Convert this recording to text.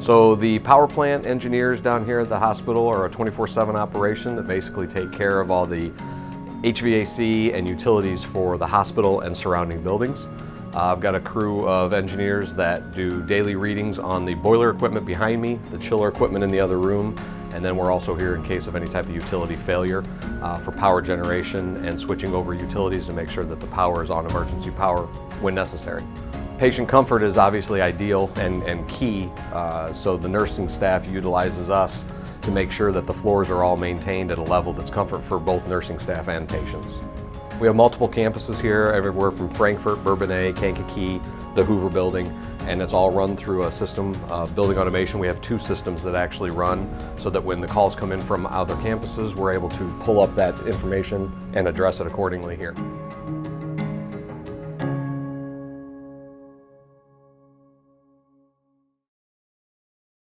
So the power plant engineers down here at the hospital are a 24/7 operation that basically take care of all the HVAC and utilities for the hospital and surrounding buildings. I've got a crew of engineers that do daily readings on the boiler equipment behind me, the chiller equipment in the other room, and then we're also here in case of any type of utility failure for power generation and switching over utilities to make sure that the power is on emergency power when necessary. Patient comfort is obviously ideal and key, so the nursing staff utilizes us to make sure that the floors are all maintained at a level that's comfort for both nursing staff and patients. We have multiple campuses here, everywhere from Frankfurt, Bourbonnais, Kankakee, the Hoover building, and it's all run through a system of building automation. We have two systems that actually run so that when the calls come in from other campuses, we're able to pull up that information and address it accordingly here.